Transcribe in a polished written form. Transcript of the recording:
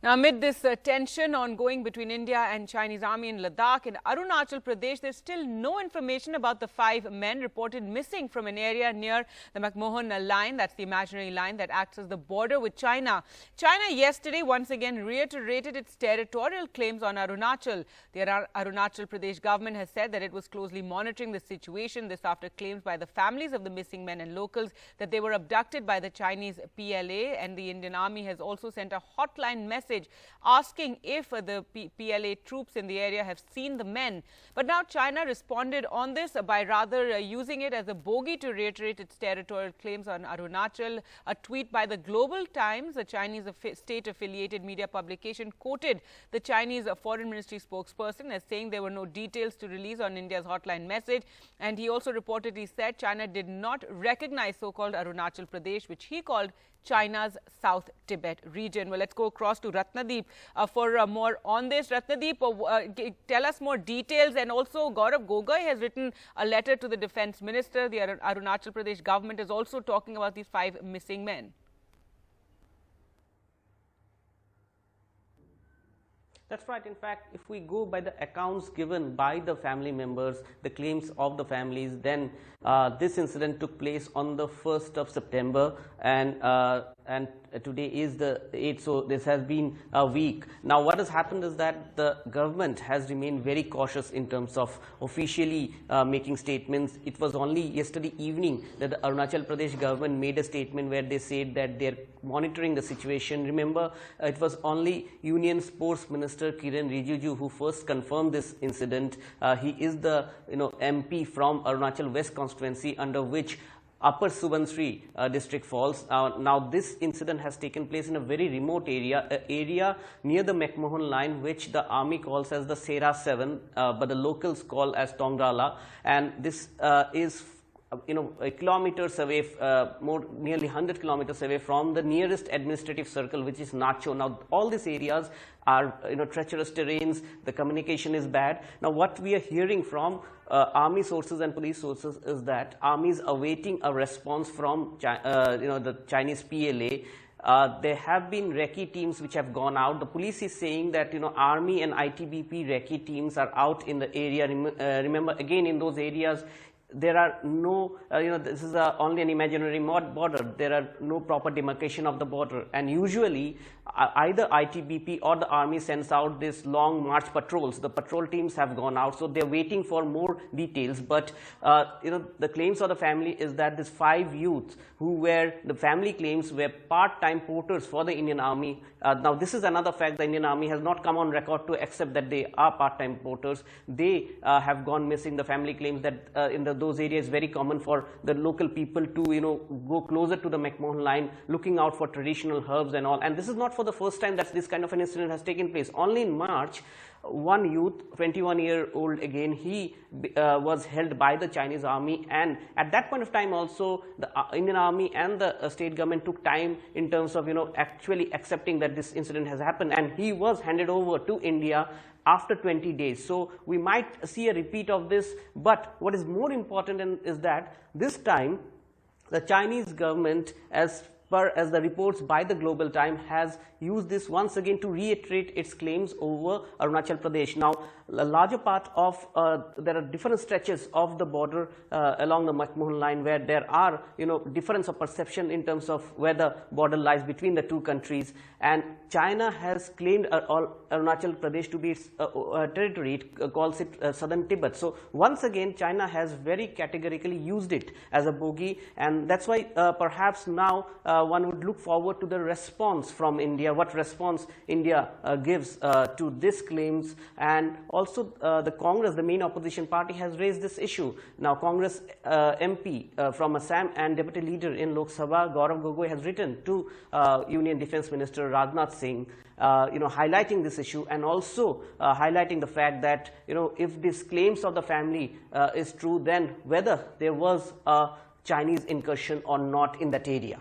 Now, amid this tension ongoing between India and Chinese army in Ladakh and Arunachal Pradesh, there's still no information about the 5 men reported missing from an area near the McMahon Line. That's the imaginary line that acts as the border with China. China yesterday once again reiterated its territorial claims on Arunachal. The Arunachal Pradesh government has said that it was closely monitoring the situation. This after claims by the families of the missing men and locals that they were abducted by the Chinese PLA, and the Indian army has also sent a hotline message asking if the PLA troops in the area have seen the men. But now China responded on this by rather using it as a bogey to reiterate its territorial claims on Arunachal. A tweet by the Global Times, a Chinese state-affiliated media publication, quoted the Chinese Foreign Ministry spokesperson as saying there were no details to release on India's hotline message. And he also reportedly said China did not recognize so-called Arunachal Pradesh, which he called China's South Tibet region. Well, let's go across to Ratnadeep for more on this. Ratnadeep, tell us more details. And also, Gaurav Gogoi has written a letter to the Defence Minister. The Arunachal Pradesh government is also talking about these 5 missing men. That's right. In fact, if we go by the accounts given by the family members, the claims of the families, then this incident took place on the 1st of September, and today is the 8th, so this has been a week. Now, what has happened is that the government has remained very cautious in terms of officially making statements. It was only yesterday evening that the Arunachal Pradesh government made a statement where they said that they're monitoring the situation. Remember, it was only Union Sports Minister Kiren Rijiju who first confirmed this incident. He is the MP from Arunachal West constituency, under which Upper Subansiri district falls. Now, this incident has taken place in a very remote area near the McMahon Line, which the army calls as the Sera 7, but the locals call as Tongrala. And this is kilometers away, nearly 100 kilometers away from the nearest administrative circle, which is Nacho. Now, all these areas are treacherous terrains. The communication is bad. Now, what we are hearing from army sources and police sources is that army is awaiting a response from the Chinese PLA. There have been recce teams which have gone out. The police is saying that army and ITBP recce teams are out in the area. Remember, again, in those areas there are no, this is only an imaginary border. There are no proper demarcation of the border, and usually either ITBP or the army sends out this long march patrols. The patrol teams have gone out, so they're waiting for more details. But the claims of the family is that these 5 youths who were, the family claims, were part-time porters for the Indian army. Now, this is another fact. The Indian army has not come on record to accept that they are part-time porters. They have gone missing. The family claims that in those areas very common for the local people to go closer to the McMahon Line, looking out for traditional herbs and all. And this is not for the first time that this kind of an incident has taken place. Only in March, one youth, 21-year-old again, he was held by the Chinese army, and at that point of time also the Indian army and the state government took time in terms of actually accepting that this incident has happened, and he was handed over to India after 20 days. So we might see a repeat of this, but what is more important is that this time the Chinese government, as the reports by the Global Times, has used this once again to reiterate its claims over Arunachal Pradesh. Now, a larger part of, there are different stretches of the border along the McMahon Line where there are, difference of perception in terms of where the border lies between the two countries. And China has claimed Arunachal Pradesh to be its territory. It calls it southern Tibet. So, once again, China has very categorically used it as a bogey, and that's why perhaps now one would look forward to the response from India, what response India gives to these claims. And also the Congress, the main opposition party, has raised this issue. Now, Congress MP from Assam and Deputy Leader in Lok Sabha, Gaurav Gogoi, has written to Union Defence Minister Rajnath Singh, highlighting this issue, and also highlighting the fact that if these claims of the family is true, then whether there was a Chinese incursion or not in that area.